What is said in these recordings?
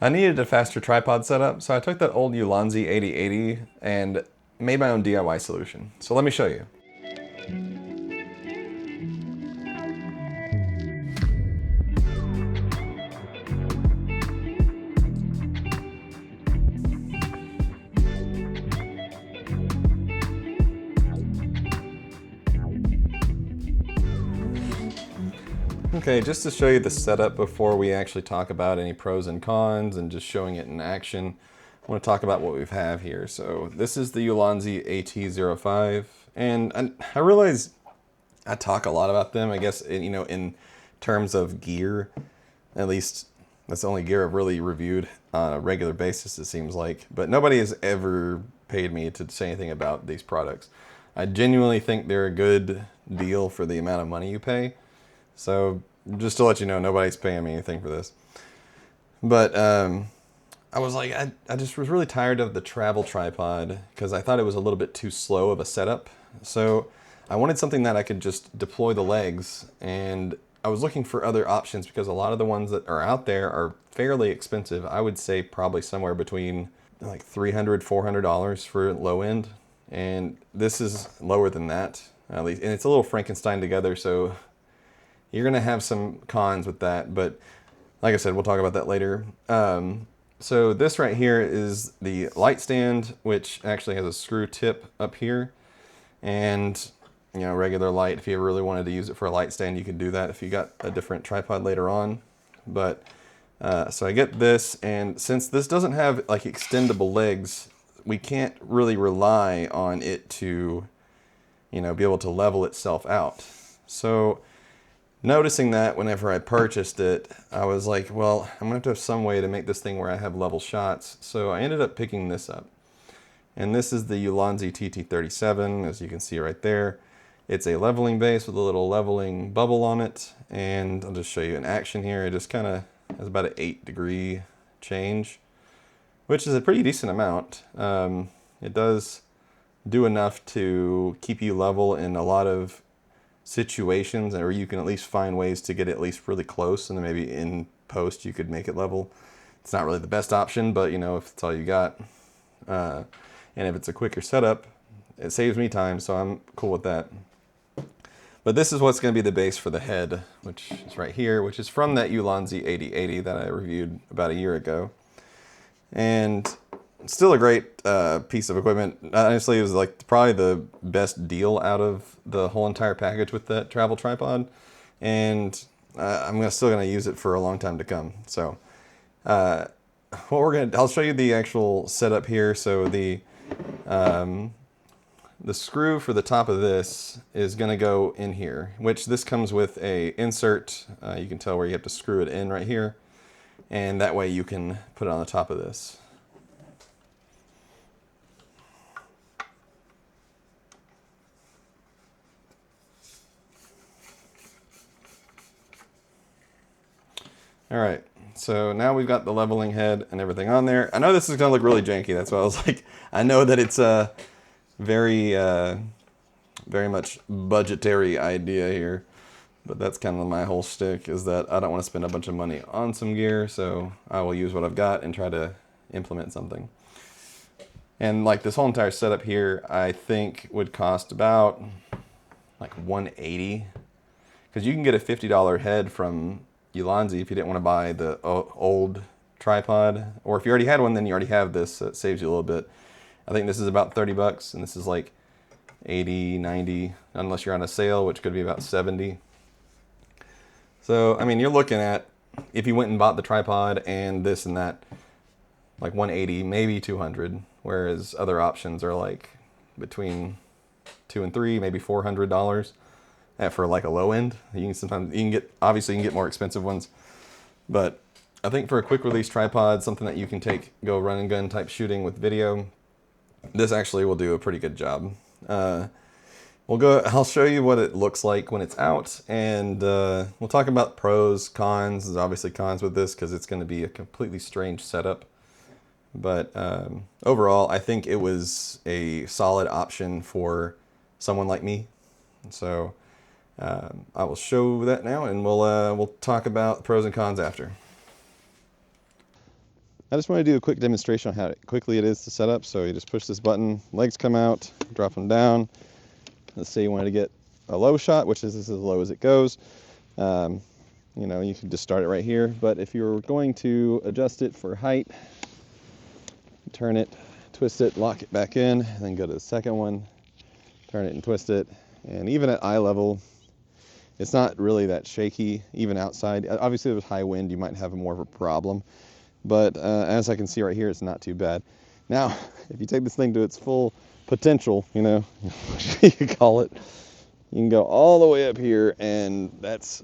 I needed a faster tripod setup, so I took that old Ulanzi AT-80 and made my own DIY solution. So let me show you. Okay, just to show you the setup before we actually talk about any pros and cons and just showing it in action, I want to talk about what we have here. So this is the Ulanzi AT-05, and I realize I talk a lot about them, I guess, in terms of gear. At least that's the only gear I've really reviewed on a regular basis, it seems like. But nobody has ever paid me to say anything about these products. I genuinely think they're a good deal for the amount of money you pay. So just to let you know, nobody's paying me anything for this. But I was like, I just was really tired of the travel tripod because I thought it was a little bit too slow of a setup. So I wanted something that I could just deploy the legs, and I was looking for other options because a lot of the ones that are out there are fairly expensive. I would say probably somewhere between like $300, $400 for low end. And this is lower than that, at least. And it's a little Frankenstein together, so you're going to have some cons with that, but like I said, we'll talk about that later. So this right here is the light stand, which actually has a screw tip up here, and regular light. If you really wanted to use it for a light stand, you could do that if you got a different tripod later on. But so I get this, and since this doesn't have like extendable legs, we can't really rely on it to be able to level itself out. So noticing that whenever I purchased it, I was like, well, I'm gonna have to have some way to make this thing where I have level shots. So I ended up picking this up. And this is the Ulanzi TT37, as you can see right there. It's a leveling base with a little leveling bubble on it. And I'll just show you in action here. It just kind of has about an 8-degree change, which is a pretty decent amount. It does do enough to keep you level in a lot of situations, or you can at least find ways to get at least really close, and then maybe in post you could make it level. It's not really the best option, but if it's all you got, and if it's a quicker setup, it saves me time, so I'm cool with that. But this is what's going to be the base for the head, which is right here, which is from that Ulanzi AT-80 that I reviewed about a year ago. And still a great piece of equipment. Honestly, it was like probably the best deal out of the whole entire package with that travel tripod. And I'm still going to use it for a long time to come. So I'll show you the actual setup here. So the screw for the top of this is going to go in here, which this comes with a insert. You can tell where you have to screw it in right here. And that way you can put it on the top of this. All right, so now we've got the leveling head and everything on there. I know this is gonna look really janky. That's why I was like, I know that it's a very much budgetary idea here, but that's kind of my whole shtick, is that I don't want to spend a bunch of money on some gear, so I will use what I've got and try to implement something. And like this whole entire setup here, I think would cost about like $180, because you can get a $50 head from Ulanzi if you didn't want to buy the old tripod, or if you already had one, then you already have this, so it saves you a little bit. I think this is about 30 bucks, and this is like 80, 90, unless you're on a sale, which could be about 70. So, I mean, you're looking at, if you went and bought the tripod and this and that, like 180, maybe 200, whereas other options are like between $200 and $300, maybe $400. For like a low end. You can get more expensive ones, but I think for a quick release tripod, something that you can go run and gun type shooting with video, this actually will do a pretty good job. I'll show you what it looks like when it's out, and we'll talk about pros, cons. There's obviously cons with this because it's going to be a completely strange setup, but overall I think it was a solid option for someone like me. So I will show that now, and we'll talk about pros and cons after. I just want to do a quick demonstration on how quickly it is to set up. So you just push this button, legs come out, drop them down. Let's say you wanted to get a low shot, which is as low as it goes. You know, you can just start it right here. But if you're going to adjust it for height, turn it, twist it, lock it back in, and then go to the second one, turn it and twist it. And even at eye level, it's not really that shaky, even outside. Obviously, with high wind, you might have more of a problem. But as I can see right here, it's not too bad. Now, if you take this thing to its full potential, you know, you could call it, you can go all the way up here, and that's,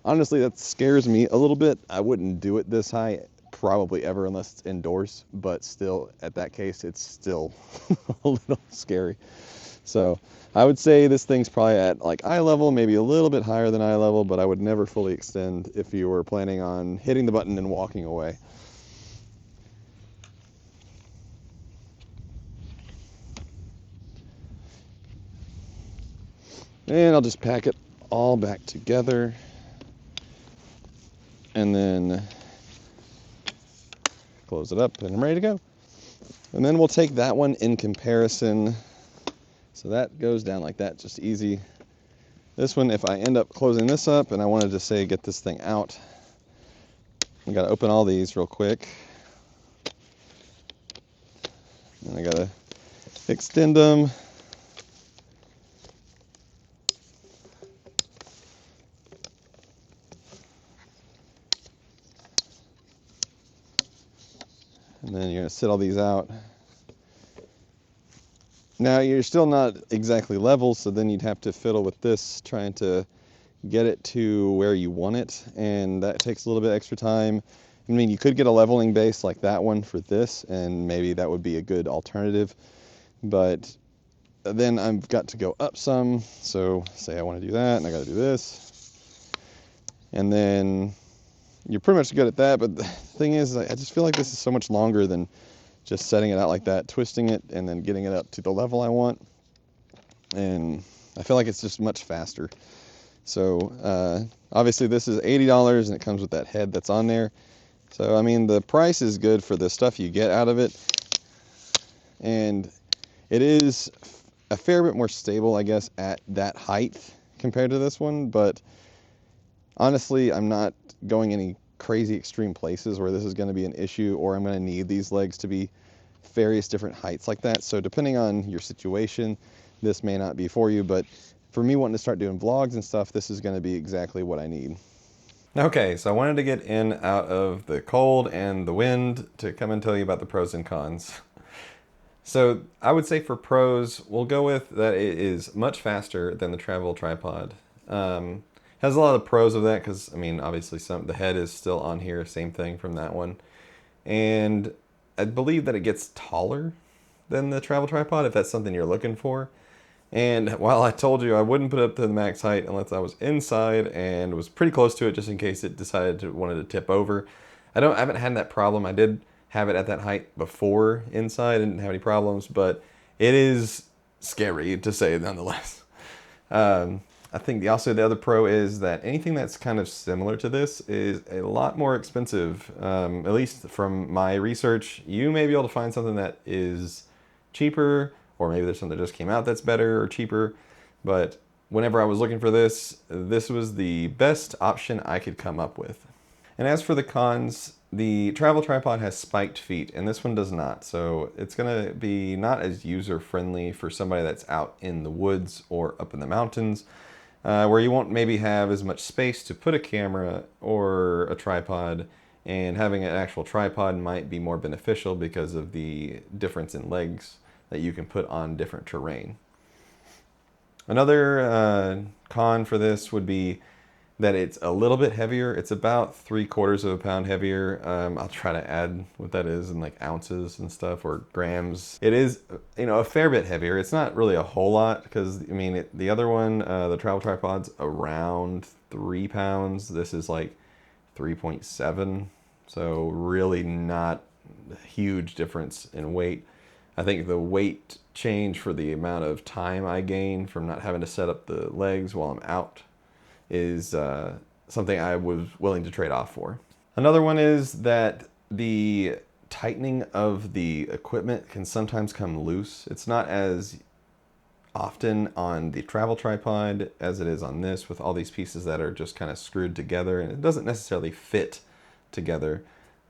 honestly, that scares me a little bit. I wouldn't do it this high probably ever unless it's indoors, but still, at that case, it's still a little scary. So I would say this thing's probably at like eye level, maybe a little bit higher than eye level, but I would never fully extend if you were planning on hitting the button and walking away. And I'll just pack it all back together. And then close it up and I'm ready to go. And then we'll take that one in comparison. So that goes down like that, just easy. This one, if I end up closing this up and I wanted to say get this thing out, I gotta open all these real quick. And I gotta extend them. And then you're gonna sit all these out. Now you're still not exactly level, so then you'd have to fiddle with this, trying to get it to where you want it, and that takes a little bit extra time. I mean, you could get a leveling base like that one for this, and maybe that would be a good alternative, but then I've got to go up some. So say I want to do that, and I got to do this, and then you're pretty much good at that. But the thing is, I just feel like this is so much longer than just setting it out like that, twisting it, and then getting it up to the level I want. And I feel like it's just much faster. So obviously this is $80 and it comes with that head that's on there. So I mean, the price is good for the stuff you get out of it. And it is a fair bit more stable, I guess, at that height compared to this one. But honestly, I'm not going any crazy extreme places where this is going to be an issue, or I'm going to need these legs to be various different heights like that. So depending on your situation, this may not be for you, but for me wanting to start doing vlogs and stuff, this is going to be exactly what I need. Okay, so I wanted to get in out of the cold and the wind to come and tell you about the pros and cons. So I would say for pros, we'll go with that it is much faster than the travel tripod. Has a lot of pros of that because, I mean, obviously the head is still on here, same thing from that one. And I believe that it gets taller than the travel tripod if that's something you're looking for. And while I told you I wouldn't put it up to the max height unless I was inside and was pretty close to it just in case it wanted to tip over. I haven't had that problem. I did have it at that height before inside, I didn't have any problems, but it is scary to say nonetheless. I think also the other pro is that anything that's kind of similar to this is a lot more expensive. At least from my research, you may be able to find something that is cheaper, or maybe there's something that just came out that's better or cheaper. But whenever I was looking for this, this was the best option I could come up with. And as for the cons, the travel tripod has spiked feet and this one does not. So it's gonna be not as user-friendly for somebody that's out in the woods or up in the mountains, where you won't maybe have as much space to put a camera or a tripod, and having an actual tripod might be more beneficial because of the difference in legs that you can put on different terrain. Another con for this would be that it's a little bit heavier. It's about 3/4 of a pound heavier. I'll try to add what that is in like ounces and stuff, or grams. It is, you know, a fair bit heavier. It's not really a whole lot because, I mean, the other one, the travel tripod's around 3 pounds. This is like 3.7. So really not a huge difference in weight. I think the weight change for the amount of time I gain from not having to set up the legs while I'm out is something I was willing to trade off for. Another one is that the tightening of the equipment can sometimes come loose. It's not as often on the travel tripod as it is on this, with all these pieces that are just kind of screwed together, and it doesn't necessarily fit together,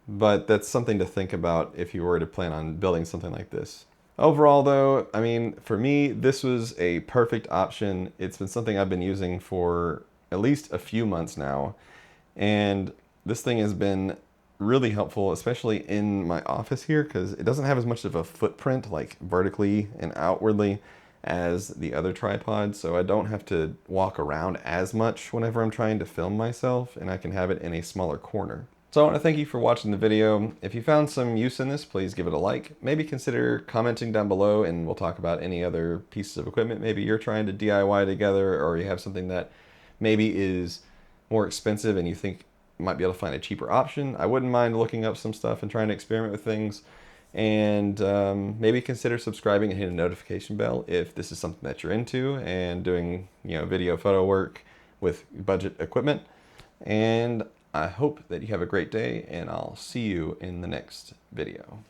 but that's something to think about if you were to plan on building something like this. Overall though, I mean, for me, this was a perfect option. It's been something I've been using for at least a few months now, and this thing has been really helpful, especially in my office here, because it doesn't have as much of a footprint, like vertically and outwardly, as the other tripod, so I don't have to walk around as much whenever I'm trying to film myself, and I can have it in a smaller corner. So I want to thank you for watching the video. If you found some use in this, please give it a like. Maybe consider commenting down below, and we'll talk about any other pieces of equipment maybe you're trying to DIY together, or you have something that maybe is more expensive and you think you might be able to find a cheaper option. I wouldn't mind looking up some stuff and trying to experiment with things. And maybe consider subscribing and hitting the notification bell if this is something that you're into and doing, video photo work with budget equipment. And I hope that you have a great day, and I'll see you in the next video.